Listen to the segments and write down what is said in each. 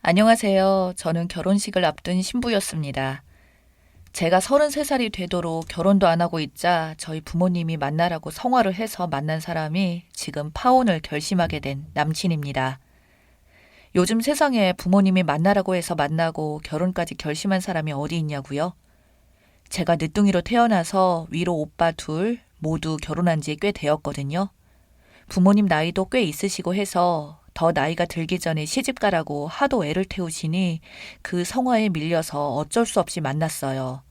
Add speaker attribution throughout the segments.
Speaker 1: 안녕하세요. 저는 결혼식을 앞둔 신부였습니다. 제가 33살이 되도록 결혼도 안 하고 있자 저희 부모님이 만나라고 성화를 해서 만난 사람이 지금 파혼을 결심하게 된 남친입니다. 요즘 세상에 부모님이 만나라고 해서 만나고 결혼까지 결심한 사람이 어디 있냐고요? 제가 늦둥이로 태어나서 위로 오빠 둘 모두 결혼한 지 꽤 되었거든요. 부모님 나이도 꽤 있으시고 해서 더 나이가 들기 전에 시집가라고 하도 애를 태우시니 그 성화에 밀려서 어쩔 수 없이 만났어요.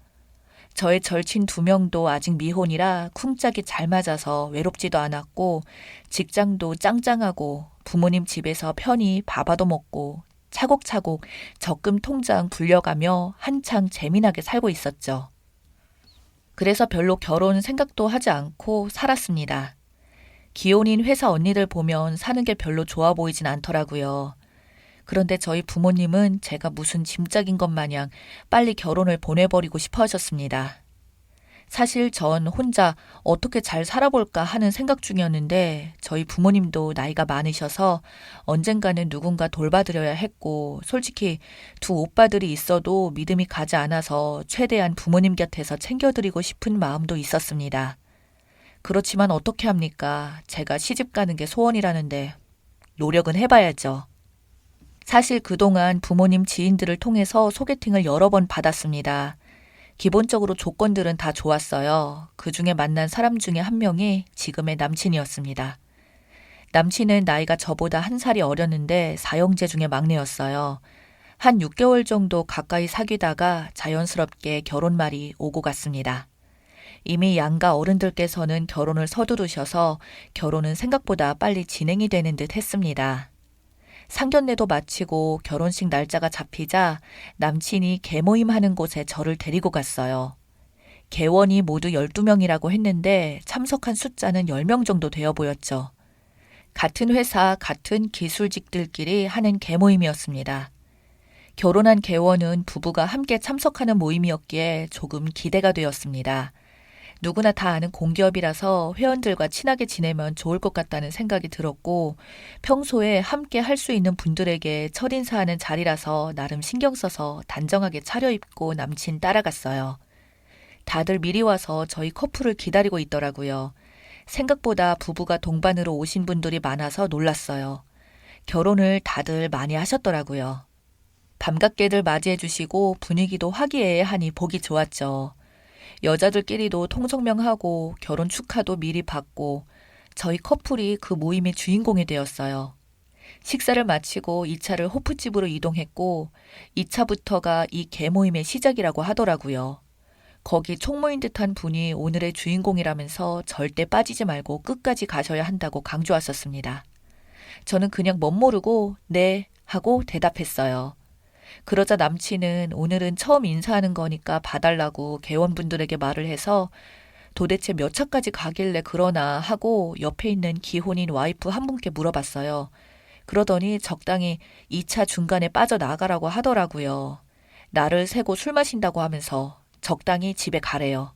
Speaker 1: 저의 절친 두 명도 아직 미혼이라 쿵짝이 잘 맞아서 외롭지도 않았고 직장도 짱짱하고 부모님 집에서 편히 밥아도 먹고 차곡차곡 적금 통장 불려가며 한창 재미나게 살고 있었죠. 그래서 별로 결혼 생각도 하지 않고 살았습니다. 기혼인 회사 언니들 보면 사는 게 별로 좋아 보이진 않더라고요. 그런데 저희 부모님은 제가 무슨 짐짝인 것 마냥 빨리 결혼을 보내버리고 싶어 하셨습니다. 사실 전 혼자 어떻게 잘 살아볼까 하는 생각 중이었는데 저희 부모님도 나이가 많으셔서 언젠가는 누군가 돌봐드려야 했고 솔직히 두 오빠들이 있어도 믿음이 가지 않아서 최대한 부모님 곁에서 챙겨드리고 싶은 마음도 있었습니다. 그렇지만 어떻게 합니까? 제가 시집 가는 게 소원이라는데 노력은 해봐야죠. 사실 그동안 부모님 지인들을 통해서 소개팅을 여러 번 받았습니다. 기본적으로 조건들은 다 좋았어요. 그 중에 만난 사람 중에 한 명이 지금의 남친이었습니다. 남친은 나이가 저보다 한 살이 어렸는데 사형제 중에 막내였어요. 한 6개월 정도 가까이 사귀다가 자연스럽게 결혼말이 오고 갔습니다. 이미 양가 어른들께서는 결혼을 서두르셔서 결혼은 생각보다 빨리 진행이 되는 듯 했습니다. 상견례도 마치고 결혼식 날짜가 잡히자 남친이 계모임 하는 곳에 저를 데리고 갔어요. 계원이 모두 12명이라고 했는데 참석한 숫자는 10명 정도 되어 보였죠. 같은 회사, 같은 기술직들끼리 하는 계모임이었습니다. 결혼한 계원은 부부가 함께 참석하는 모임이었기에 조금 기대가 되었습니다. 누구나 다 아는 공기업이라서 회원들과 친하게 지내면 좋을 것 같다는 생각이 들었고 평소에 함께 할 수 있는 분들에게 첫인사하는 자리라서 나름 신경 써서 단정하게 차려입고 남친 따라갔어요. 다들 미리 와서 저희 커플을 기다리고 있더라고요. 생각보다 부부가 동반으로 오신 분들이 많아서 놀랐어요. 결혼을 다들 많이 하셨더라고요. 밤늦게들 맞이해 주시고 분위기도 화기애애하니 보기 좋았죠. 여자들끼리도 통성명하고 결혼 축하도 미리 받고 저희 커플이 그 모임의 주인공이 되었어요. 식사를 마치고 2차를 호프집으로 이동했고 2차부터가 이 개모임의 시작이라고 하더라고요. 거기 총무인 듯한 분이 오늘의 주인공이라면서 절대 빠지지 말고 끝까지 가셔야 한다고 강조하셨습니다. 저는 그냥 멋모르고 네 하고 대답했어요. 그러자 남친은 오늘은 처음 인사하는 거니까 봐달라고 개원분들에게 말을 해서 도대체 몇 차까지 가길래 그러나 하고 옆에 있는 기혼인 와이프 한 분께 물어봤어요. 그러더니 적당히 2차 중간에 빠져나가라고 하더라고요. 나를 세고 술 마신다고 하면서 적당히 집에 가래요.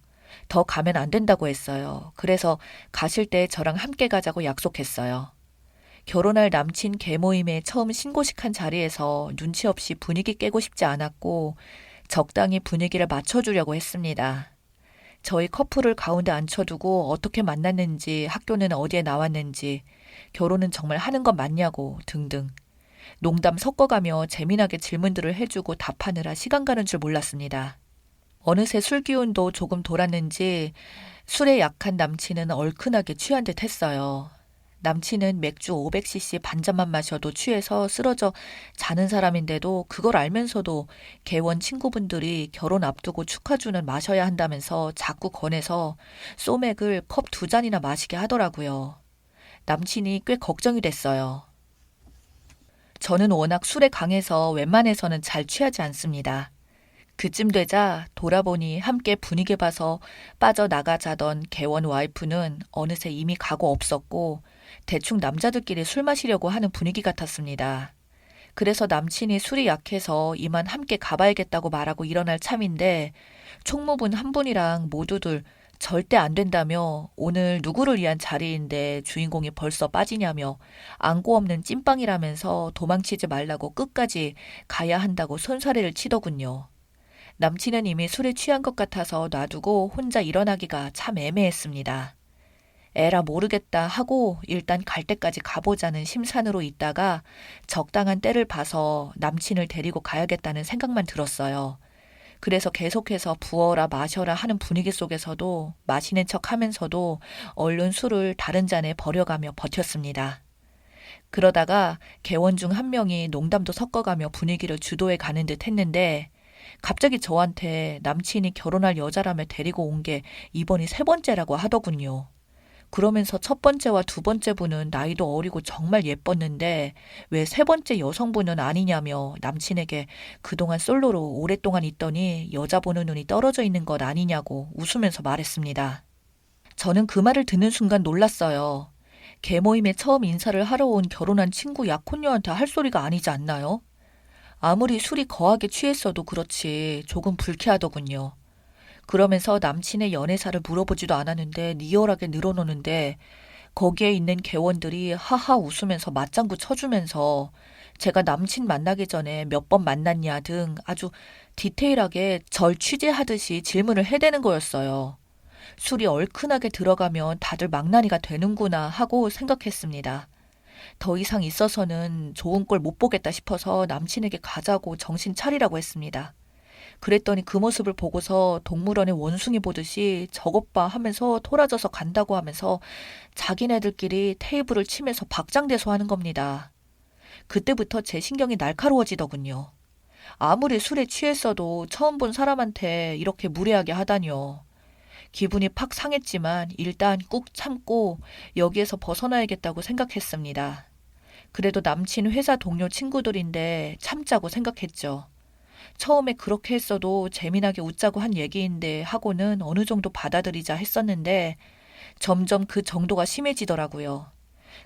Speaker 1: 더 가면 안 된다고 했어요. 그래서 가실 때 저랑 함께 가자고 약속했어요. 결혼할 남친 계모임에 처음 신고식한 자리에서 눈치 없이 분위기 깨고 싶지 않았고 적당히 분위기를 맞춰주려고 했습니다. 저희 커플을 가운데 앉혀두고 어떻게 만났는지, 학교는 어디에 나왔는지, 결혼은 정말 하는 건 맞냐고 등등. 농담 섞어가며 재미나게 질문들을 해주고 답하느라 시간 가는 줄 몰랐습니다. 어느새 술 기운도 조금 돌았는지 술에 약한 남친은 얼큰하게 취한 듯 했어요. 남친은 맥주 500cc 반잔만 마셔도 취해서 쓰러져 자는 사람인데도 그걸 알면서도 개원 친구분들이 결혼 앞두고 축하주는 마셔야 한다면서 자꾸 권해서 소맥을 컵 2잔이나 마시게 하더라고요. 남친이 꽤 걱정이 됐어요. 저는 워낙 술에 강해서 웬만해서는 잘 취하지 않습니다. 그쯤 되자 돌아보니 함께 분위기 봐서 빠져나가자던 개원 와이프는 어느새 이미 가고 없었고 대충 남자들끼리 술 마시려고 하는 분위기 같았습니다. 그래서 남친이 술이 약해서 이만 함께 가봐야겠다고 말하고 일어날 참인데 총무분 한 분이랑 모두들 절대 안 된다며 오늘 누구를 위한 자리인데 주인공이 벌써 빠지냐며 안고 없는 찐빵이라면서 도망치지 말라고 끝까지 가야 한다고 손사래를 치더군요. 남친은 이미 술에 취한 것 같아서 놔두고 혼자 일어나기가 참 애매했습니다. 에라 모르겠다 하고 일단 갈 때까지 가보자는 심산으로 있다가 적당한 때를 봐서 남친을 데리고 가야겠다는 생각만 들었어요. 그래서 계속해서 부어라 마셔라 하는 분위기 속에서도 마시는 척 하면서도 얼른 술을 다른 잔에 버려가며 버텼습니다. 그러다가 개원 중 한 명이 농담도 섞어가며 분위기를 주도해 가는 듯 했는데 갑자기 저한테 남친이 결혼할 여자라며 데리고 온 게 이번이 세 번째라고 하더군요. 그러면서 첫 번째와 두 번째 분은 나이도 어리고 정말 예뻤는데 왜 세 번째 여성분은 아니냐며 남친에게 그동안 솔로로 오랫동안 있더니 여자 보는 눈이 떨어져 있는 것 아니냐고 웃으면서 말했습니다. 저는 그 말을 듣는 순간 놀랐어요. 개모임에 처음 인사를 하러 온 결혼한 친구 약혼녀한테 할 소리가 아니지 않나요? 아무리 술이 거하게 취했어도 그렇지 조금 불쾌하더군요. 그러면서 남친의 연애사를 물어보지도 않았는데 리얼하게 늘어놓는데 거기에 있는 개원들이 하하 웃으면서 맞장구 쳐주면서 제가 남친 만나기 전에 몇 번 만났냐 등 아주 디테일하게 절 취재하듯이 질문을 해대는 거였어요. 술이 얼큰하게 들어가면 다들 망나니가 되는구나 하고 생각했습니다. 더 이상 있어서는 좋은 꼴 못 보겠다 싶어서 남친에게 가자고 정신 차리라고 했습니다. 그랬더니 그 모습을 보고서 동물원의 원숭이 보듯이 저것 봐 하면서 토라져서 간다고 하면서 자기네들끼리 테이블을 치면서 박장대소 하는 겁니다. 그때부터 제 신경이 날카로워지더군요. 아무리 술에 취했어도 처음 본 사람한테 이렇게 무례하게 하다니요. 기분이 팍 상했지만 일단 꾹 참고 여기에서 벗어나야겠다고 생각했습니다. 그래도 남친 회사 동료 친구들인데 참자고 생각했죠. 처음에 그렇게 했어도 재미나게 웃자고 한 얘기인데 하고는 어느 정도 받아들이자 했었는데 점점 그 정도가 심해지더라고요.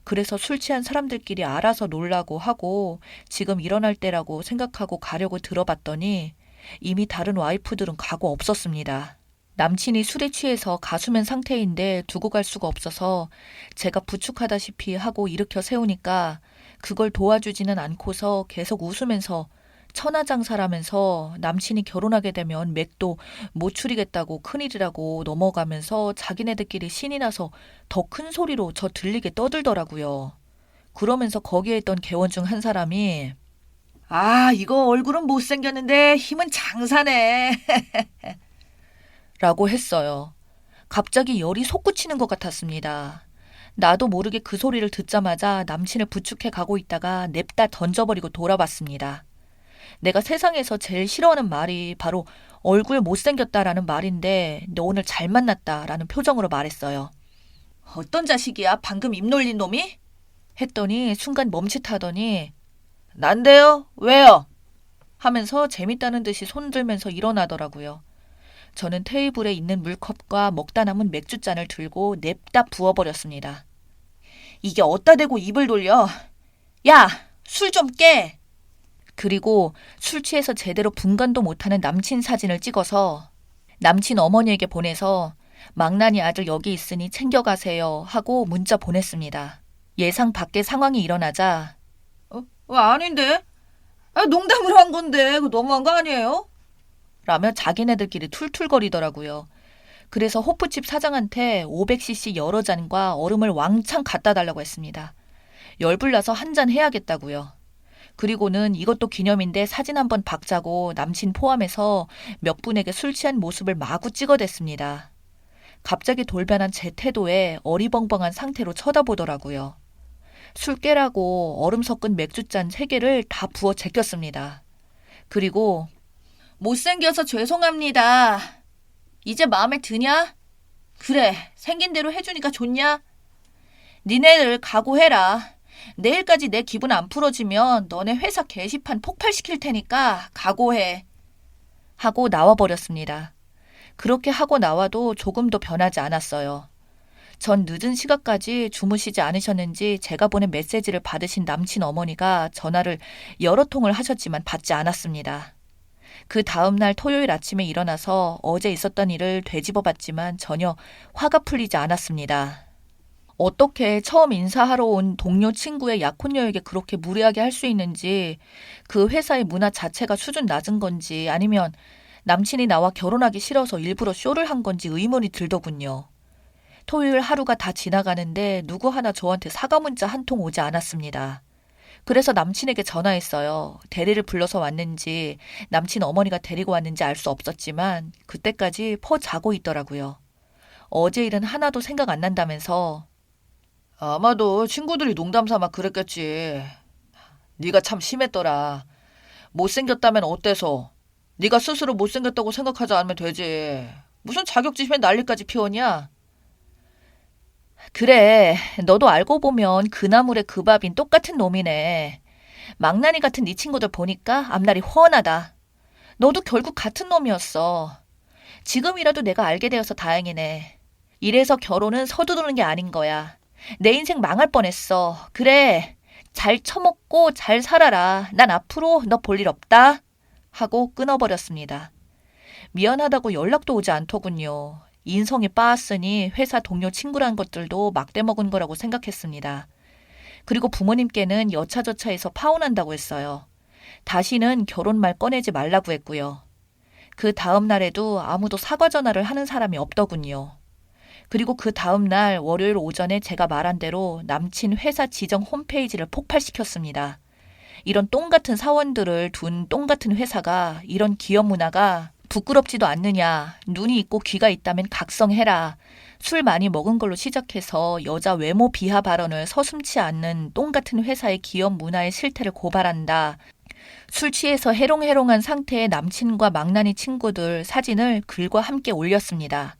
Speaker 1: 그래서 술 취한 사람들끼리 알아서 놀라고 하고 지금 일어날 때라고 생각하고 가려고 들어봤더니 이미 다른 와이프들은 가고 없었습니다. 남친이 술에 취해서 가수면 상태인데 두고 갈 수가 없어서 제가 부축하다시피 하고 일으켜 세우니까 그걸 도와주지는 않고서 계속 웃으면서 천하장사라면서 남친이 결혼하게 되면 맥도 못 추리겠다고 큰일이라고 넘어가면서 자기네들끼리 신이 나서 더 큰 소리로 저 들리게 떠들더라고요. 그러면서 거기에 있던 개원 중 한 사람이 아, 이거 얼굴은 못생겼는데 힘은 장사네 라고 했어요. 갑자기 열이 솟구치는 것 같았습니다. 나도 모르게 그 소리를 듣자마자 남친을 부축해 가고 있다가 냅다 던져버리고 돌아봤습니다. 내가 세상에서 제일 싫어하는 말이 바로 얼굴 못생겼다라는 말인데 너 오늘 잘 만났다라는 표정으로 말했어요. 어떤 자식이야 방금 입 놀린 놈이? 했더니 순간 멈칫하더니 난데요? 왜요? 하면서 재밌다는 듯이 손 들면서 일어나더라고요. 저는 테이블에 있는 물컵과 먹다 남은 맥주잔을 들고 냅다 부어버렸습니다. 이게 어디다 대고 입을 돌려? 야, 술 좀 깨! 그리고 술 취해서 제대로 분간도 못하는 남친 사진을 찍어서 남친 어머니에게 보내서 망나니 아들 여기 있으니 챙겨가세요 하고 문자 보냈습니다. 예상 밖의 상황이 일어나자 아닌데? 농담으로 한 건데 그거 너무한 거 아니에요? 라며 자기네들끼리 툴툴거리더라고요. 그래서 호프집 사장한테 500cc 여러 잔과 얼음을 왕창 갖다 달라고 했습니다. 열불나서 한 잔 해야겠다고요. 그리고는 이것도 기념인데 사진 한번 박자고 남친 포함해서 몇 분에게 술 취한 모습을 마구 찍어댔습니다. 갑자기 돌변한 제 태도에 어리벙벙한 상태로 쳐다보더라고요. 술 깨라고 얼음 섞은 맥주잔 3개를 다 부어 제꼈습니다. 그리고 못생겨서 죄송합니다. 이제 마음에 드냐? 그래, 생긴 대로 해주니까 좋냐? 니네들 각오해라. 내일까지 내 기분 안 풀어지면 너네 회사 게시판 폭발시킬 테니까 각오해. 하고 나와버렸습니다. 그렇게 하고 나와도 조금도 변하지 않았어요. 전 늦은 시각까지 주무시지 않으셨는지 제가 보낸 메시지를 받으신 남친 어머니가 전화를 여러 통을 하셨지만 받지 않았습니다. 그 다음날 토요일 아침에 일어나서 어제 있었던 일을 되짚어봤지만 전혀 화가 풀리지 않았습니다. 어떻게 처음 인사하러 온 동료 친구의 약혼녀에게 그렇게 무례하게 할 수 있는지, 그 회사의 문화 자체가 수준 낮은 건지 아니면 남친이 나와 결혼하기 싫어서 일부러 쇼를 한 건지 의문이 들더군요. 토요일 하루가 다 지나가는데 누구 하나 저한테 사과 문자 한 통 오지 않았습니다. 그래서 남친에게 전화했어요. 대리를 불러서 왔는지 남친 어머니가 데리고 왔는지 알 수 없었지만 그때까지 퍼 자고 있더라고요. 어제 일은 하나도 생각 안 난다면서. 아마도 친구들이 농담 삼아 그랬겠지. 네가 참 심했더라. 못생겼다면 어때서? 네가 스스로 못생겼다고 생각하지 않으면 되지. 무슨 자격지심에 난리까지 피웠냐? 그래, 너도 알고 보면 그 나물의 그 밥인 똑같은 놈이네. 망나니 같은 네 친구들 보니까 앞날이 훤하다. 너도 결국 같은 놈이었어. 지금이라도 내가 알게 되어서 다행이네. 이래서 결혼은 서두르는 게 아닌 거야. 내 인생 망할 뻔했어. 그래, 잘 처먹고 잘 살아라. 난 앞으로 너 볼 일 없다. 하고 끊어버렸습니다. 미안하다고 연락도 오지 않더군요. 인성이 빠았으니 회사 동료 친구란 것들도 막대 먹은 거라고 생각했습니다. 그리고 부모님께는 여차저차해서 파혼한다고 했어요. 다시는 결혼 말 꺼내지 말라고 했고요. 그 다음 날에도 아무도 사과 전화를 하는 사람이 없더군요. 그리고 그 다음 날 월요일 오전에 제가 말한 대로 남친 회사 지정 홈페이지를 폭발시켰습니다. 이런 똥 같은 사원들을 둔 똥 같은 회사가 이런 기업 문화가 부끄럽지도 않느냐. 눈이 있고 귀가 있다면 각성해라. 술 많이 먹은 걸로 시작해서 여자 외모 비하 발언을 서슴지 않는 똥 같은 회사의 기업 문화의 실태를 고발한다. 술 취해서 해롱해롱한 상태의 남친과 망나니 친구들 사진을 글과 함께 올렸습니다.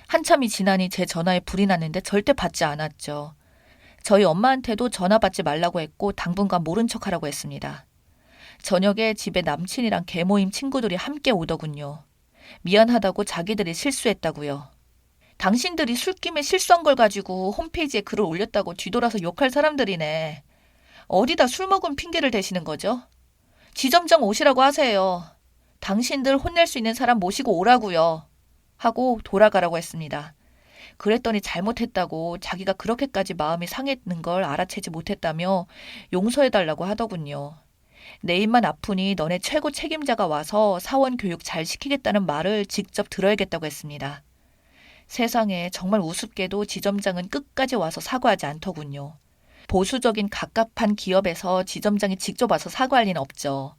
Speaker 1: 한참이 지나니 제 전화에 불이 났는데 절대 받지 않았죠. 저희 엄마한테도 전화 받지 말라고 했고 당분간 모른 척하라고 했습니다. 저녁에 집에 남친이랑 개모임 친구들이 함께 오더군요. 미안하다고 자기들이 실수했다고요. 당신들이 술김에 실수한 걸 가지고 홈페이지에 글을 올렸다고 뒤돌아서 욕할 사람들이네. 어디다 술 먹은 핑계를 대시는 거죠? 지점장 오시라고 하세요. 당신들 혼낼 수 있는 사람 모시고 오라고요. 하고 돌아가라고 했습니다. 그랬더니 잘못했다고 자기가 그렇게까지 마음이 상했는 걸 알아채지 못했다며 용서해달라고 하더군요. 내 입만 아프니 너네 최고 책임자가 와서 사원 교육 잘 시키겠다는 말을 직접 들어야겠다고 했습니다. 세상에 정말 우습게도 지점장은 끝까지 와서 사과하지 않더군요. 보수적인 갑갑한 기업에서 지점장이 직접 와서 사과할 리는 없죠.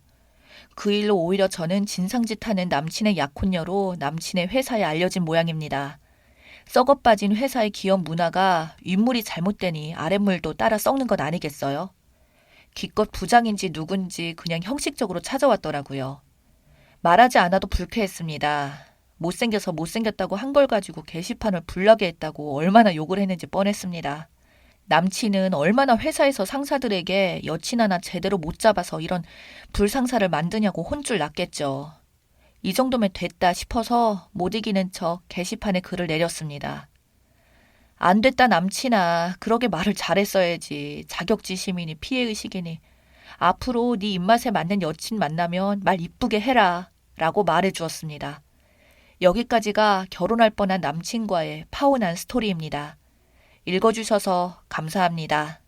Speaker 1: 그 일로 오히려 저는 진상짓하는 남친의 약혼녀로 남친의 회사에 알려진 모양입니다. 썩어 빠진 회사의 기업 문화가 윗물이 잘못되니 아랫물도 따라 썩는 것 아니겠어요? 기껏 부장인지 누군지 그냥 형식적으로 찾아왔더라고요. 말하지 않아도 불쾌했습니다. 못생겨서 못생겼다고 한 걸 가지고 게시판을 불나게 했다고 얼마나 욕을 했는지 뻔했습니다. 남친은 얼마나 회사에서 상사들에게 여친 하나 제대로 못 잡아서 이런 불상사를 만드냐고 혼쭐 났겠죠. 이 정도면 됐다 싶어서 못 이기는 척 게시판에 글을 내렸습니다. 안 됐다 남친아. 그러게 말을 잘했어야지. 자격지심이니 피해의식이니. 앞으로 네 입맛에 맞는 여친 만나면 말 이쁘게 해라. 라고 말해주었습니다. 여기까지가 결혼할 뻔한 남친과의 파혼한 스토리입니다. 읽어주셔서 감사합니다.